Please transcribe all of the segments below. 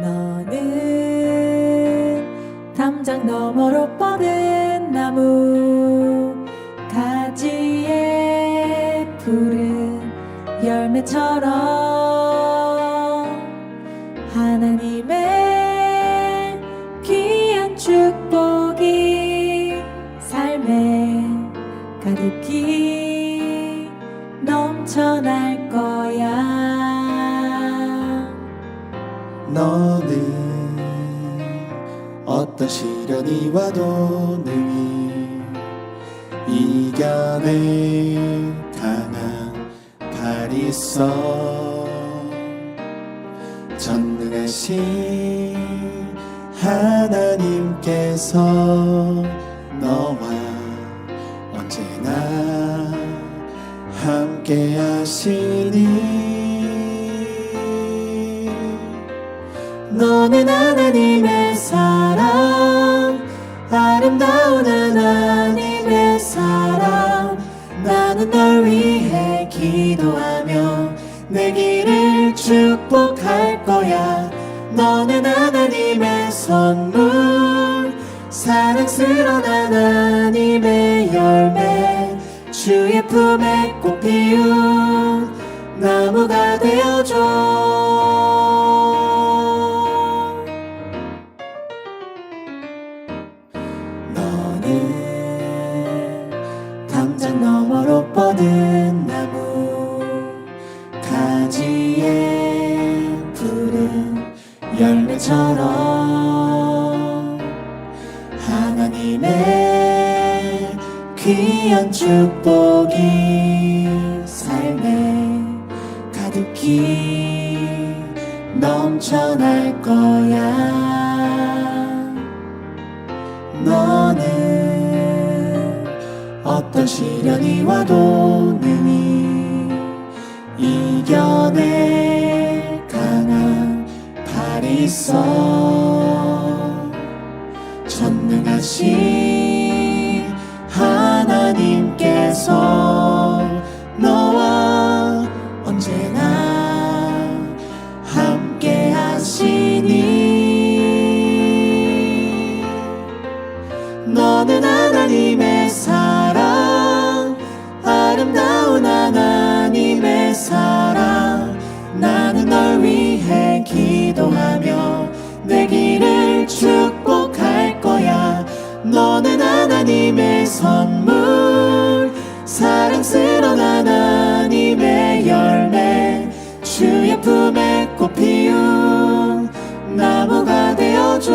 너는 담장 너머로 뻗은 나무 가지에 푸른 열매처럼 하나님의 귀한 축복이 삶에 가득히 넘쳐날 거야. 너는 어떤 시련이 와도 능히 이겨낼 강한 팔이 있어. 전능하신 하나님께서 너와 언제나 함께 하시니. 너는 하나님의 사랑, 아름다운 하나님의 사랑. 나는 널 위해 기도하며 내 길을 축복할 거야. 너는 하나님의 선물, 사랑스러운 하나님의 열매. 주의 품에 꽃 피운 나무가 되어줘. 담장 너머로 뻗은 나무 가지에 푸른 열매처럼 하나님의 귀한 축복이 삶에 가득히 넘쳐날 거야. 너는 어떤 시련이 와도 능히 이겨낼 강한 팔이 있어. 전능하신 하나님께서 너와 언제나 함께 하시니. 너는 하나님의 사랑, 아름다운 하나님의 사랑. 나는 널 위해 기도하며 내 길을 축복할 거야. 너는 하나님의 선물, 사랑스러운 하나님의 열매. 주의 품에 꽃 피운 나무가 되어줘.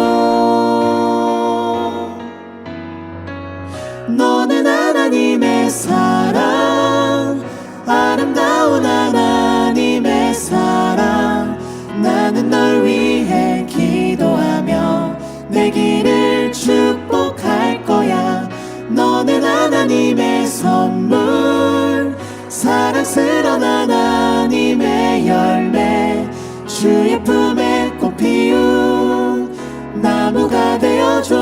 너는 하나님의 사랑, 아름다운 하나님의 사랑. 나는 널 위해 기도하며 내 길을 축복할 거야. 너는 하나님의 선물, 사랑스러운 하나님의 열매. 주의 품에 꽃 피운 나무가 되어줘.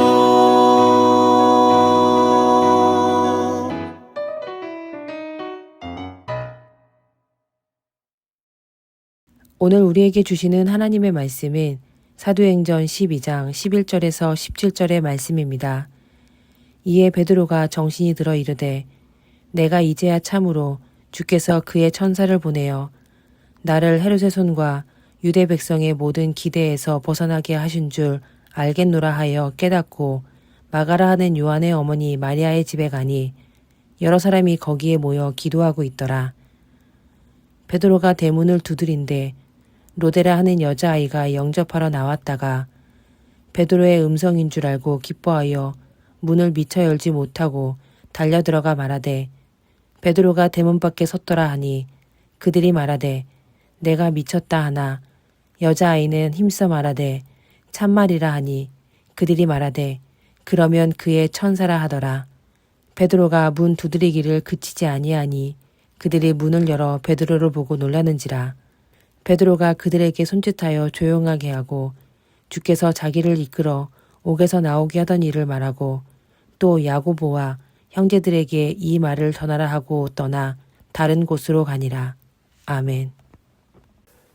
오늘 우리에게 주시는 하나님의 말씀은 사도행전 12장 11절에서 17절의 말씀입니다. 이에 베드로가 정신이 들어 이르되 내가 이제야 참으로 주께서 그의 천사를 보내어 나를 헤롯의 손과 유대 백성의 모든 기대에서 벗어나게 하신 줄 알겠노라 하여 깨닫고 마가라 하는 요한의 어머니 마리아의 집에 가니 여러 사람이 거기에 모여 기도하고 있더라. 베드로가 대문을 두드린데 로데라 하는 여자아이가 영접하러 나왔다가 베드로의 음성인 줄 알고 기뻐하여 문을 미처 열지 못하고 달려들어가 말하되 베드로가 대문 밖에 섰더라 하니 그들이 말하되 내가 미쳤다 하나 여자아이는 힘써 말하되 참말이라 하니 그들이 말하되 그러면 그의 천사라 하더라. 베드로가 문 두드리기를 그치지 아니하니 그들이 문을 열어 베드로를 보고 놀라는지라. 베드로가 그들에게 손짓하여 조용하게 하고 주께서 자기를 이끌어 옥에서 나오게 하던 일을 말하고 또 야고보와 형제들에게 이 말을 전하라 하고 떠나 다른 곳으로 가니라. 아멘.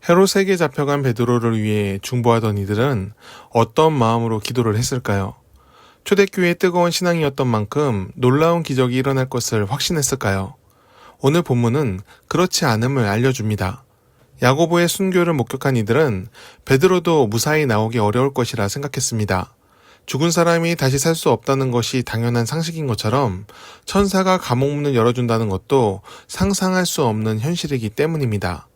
헤롯에게 잡혀간 베드로를 위해 중보하던 이들은 어떤 마음으로 기도를 했을까요? 초대교회의 뜨거운 신앙이었던 만큼 놀라운 기적이 일어날 것을 확신했을까요? 오늘 본문은 그렇지 않음을 알려줍니다. 야고보의 순교를 목격한 이들은 베드로도 무사히 나오기 어려울 것이라 생각했습니다. 죽은 사람이 다시 살 수 없다는 것이 당연한 상식인 것처럼 천사가 감옥문을 열어준다는 것도 상상할 수 없는 현실이기 때문입니다.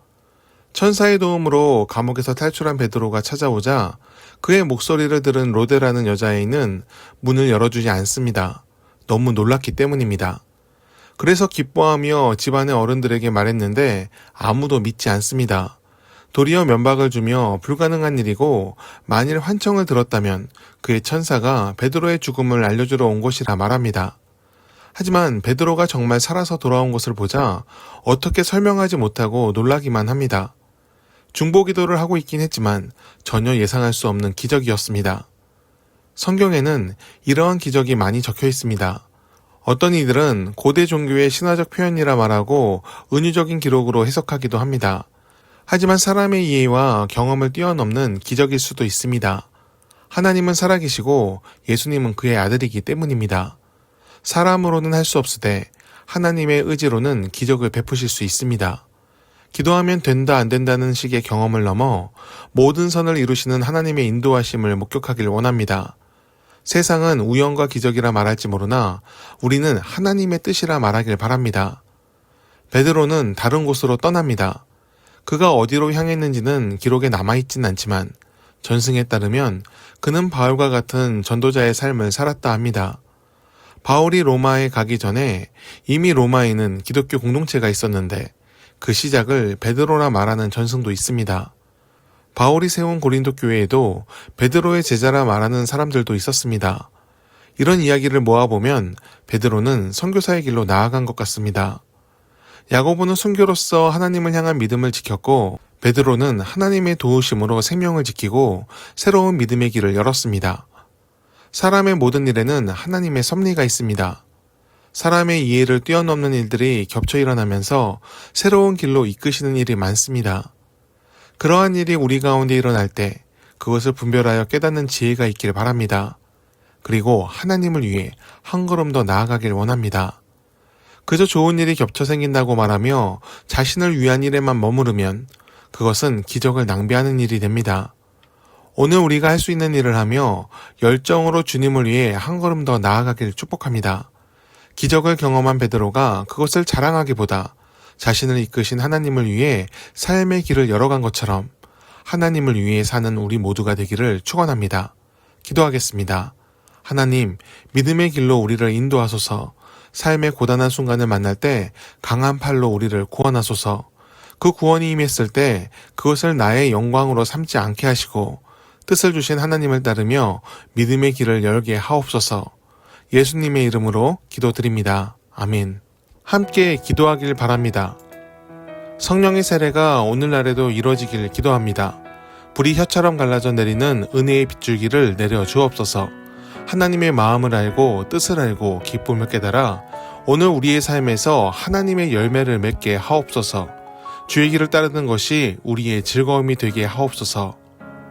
천사의 도움으로 감옥에서 탈출한 베드로가 찾아오자 그의 목소리를 들은 로데라는 여자애는 문을 열어주지 않습니다. 너무 놀랐기 때문입니다. 그래서 기뻐하며 집안의 어른들에게 말했는데 아무도 믿지 않습니다. 도리어 면박을 주며 불가능한 일이고 만일 환청을 들었다면 그의 천사가 베드로의 죽음을 알려주러 온 것이라 말합니다. 하지만 베드로가 정말 살아서 돌아온 것을 보자 어떻게 설명하지 못하고 놀라기만 합니다. 중보기도를 하고 있긴 했지만 전혀 예상할 수 없는 기적이었습니다. 성경에는 이러한 기적이 많이 적혀 있습니다. 어떤 이들은 고대 종교의 신화적 표현이라 말하고 은유적인 기록으로 해석하기도 합니다. 하지만 사람의 이해와 경험을 뛰어넘는 기적일 수도 있습니다. 하나님은 살아계시고 예수님은 그의 아들이기 때문입니다. 사람으로는 할 수 없으되 하나님의 의지로는 기적을 베푸실 수 있습니다. 기도하면 된다 안 된다는 식의 경험을 넘어 모든 선을 이루시는 하나님의 인도하심을 목격하길 원합니다. 세상은 우연과 기적이라 말할지 모르나 우리는 하나님의 뜻이라 말하길 바랍니다. 베드로는 다른 곳으로 떠납니다. 그가 어디로 향했는지는 기록에 남아있진 않지만 전승에 따르면 그는 바울과 같은 전도자의 삶을 살았다 합니다. 바울이 로마에 가기 전에 이미 로마에는 기독교 공동체가 있었는데 그 시작을 베드로라 말하는 전승도 있습니다. 바울이 세운 고린도 교회에도 베드로의 제자라 말하는 사람들도 있었습니다. 이런 이야기를 모아보면 베드로는 선교사의 길로 나아간 것 같습니다. 야고보는 순교로서 하나님을 향한 믿음을 지켰고 베드로는 하나님의 도우심으로 생명을 지키고 새로운 믿음의 길을 열었습니다. 사람의 모든 일에는 하나님의 섭리가 있습니다. 사람의 이해를 뛰어넘는 일들이 겹쳐 일어나면서 새로운 길로 이끄시는 일이 많습니다. 그러한 일이 우리 가운데 일어날 때 그것을 분별하여 깨닫는 지혜가 있길 바랍니다. 그리고 하나님을 위해 한 걸음 더 나아가길 원합니다. 그저 좋은 일이 겹쳐 생긴다고 말하며 자신을 위한 일에만 머무르면 그것은 기적을 낭비하는 일이 됩니다. 오늘 우리가 할 수 있는 일을 하며 열정으로 주님을 위해 한 걸음 더 나아가길 축복합니다. 기적을 경험한 베드로가 그것을 자랑하기보다 자신을 이끄신 하나님을 위해 삶의 길을 열어간 것처럼 하나님을 위해 사는 우리 모두가 되기를 축원합니다. 기도하겠습니다. 하나님, 믿음의 길로 우리를 인도하소서. 삶의 고단한 순간을 만날 때 강한 팔로 우리를 구원하소서. 그 구원이 임했을 때 그것을 나의 영광으로 삼지 않게 하시고 뜻을 주신 하나님을 따르며 믿음의 길을 열게 하옵소서. 예수님의 이름으로 기도드립니다. 아멘. 함께 기도하길 바랍니다. 성령의 세례가 오늘날에도 이루어지길 기도합니다. 불이 혀처럼 갈라져 내리는 은혜의 빗줄기를 내려 주옵소서. 하나님의 마음을 알고 뜻을 알고 기쁨을 깨달아 오늘 우리의 삶에서 하나님의 열매를 맺게 하옵소서. 주의 길을 따르는 것이 우리의 즐거움이 되게 하옵소서.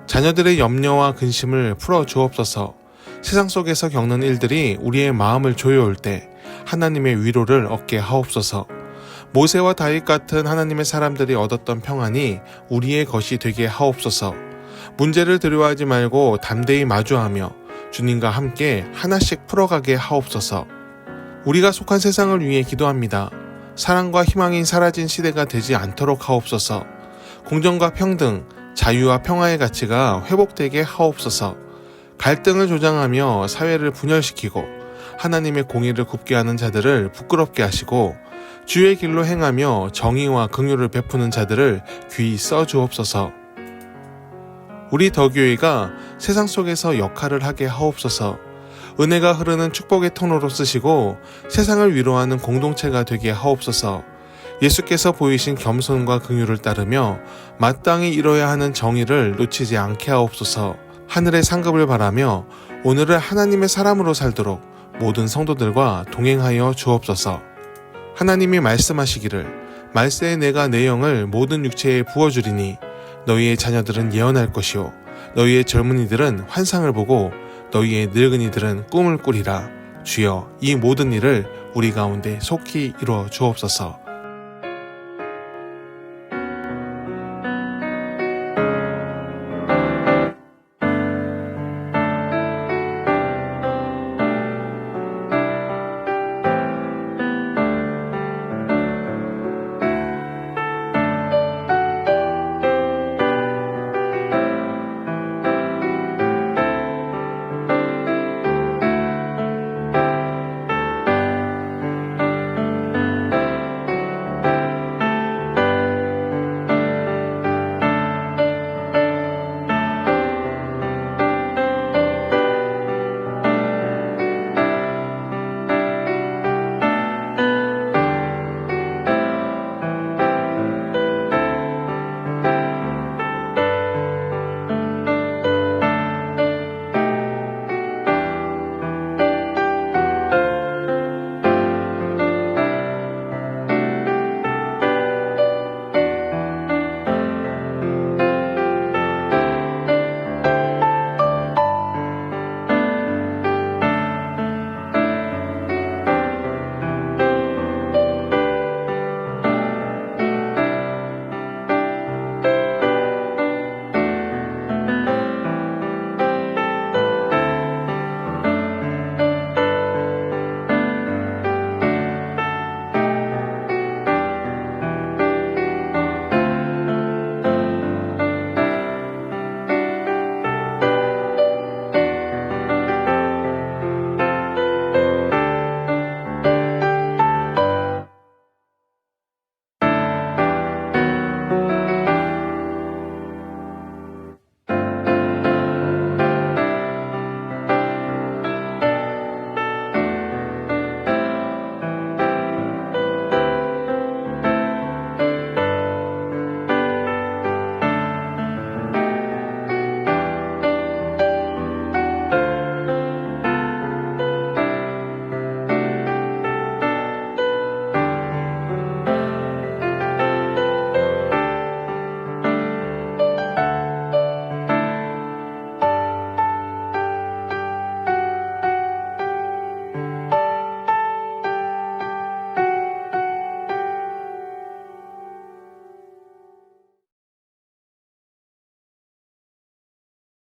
자녀들의 염려와 근심을 풀어 주옵소서. 세상 속에서 겪는 일들이 우리의 마음을 조여올 때 하나님의 위로를 얻게 하옵소서. 모세와 다윗 같은 하나님의 사람들이 얻었던 평안이 우리의 것이 되게 하옵소서. 문제를 두려워하지 말고 담대히 마주하며 주님과 함께 하나씩 풀어가게 하옵소서. 우리가 속한 세상을 위해 기도합니다. 사랑과 희망이 사라진 시대가 되지 않도록 하옵소서. 공정과 평등, 자유와 평화의 가치가 회복되게 하옵소서. 갈등을 조장하며 사회를 분열시키고 하나님의 공의를 굽게 하는 자들을 부끄럽게 하시고 주의 길로 행하며 정의와 긍휼을 베푸는 자들을 귀히 써주옵소서. 우리 더교회가 세상 속에서 역할을 하게 하옵소서. 은혜가 흐르는 축복의 통로로 쓰시고 세상을 위로하는 공동체가 되게 하옵소서. 예수께서 보이신 겸손과 긍휼을 따르며 마땅히 이뤄야 하는 정의를 놓치지 않게 하옵소서. 하늘의 상급을 바라며 오늘을 하나님의 사람으로 살도록 모든 성도들과 동행하여 주옵소서. 하나님이 말씀하시기를 말세에 내가 내 영을 모든 육체에 부어주리니 너희의 자녀들은 예언할 것이요 너희의 젊은이들은 환상을 보고 너희의 늙은이들은 꿈을 꾸리라. 주여 이 모든 일을 우리 가운데 속히 이루어 주옵소서.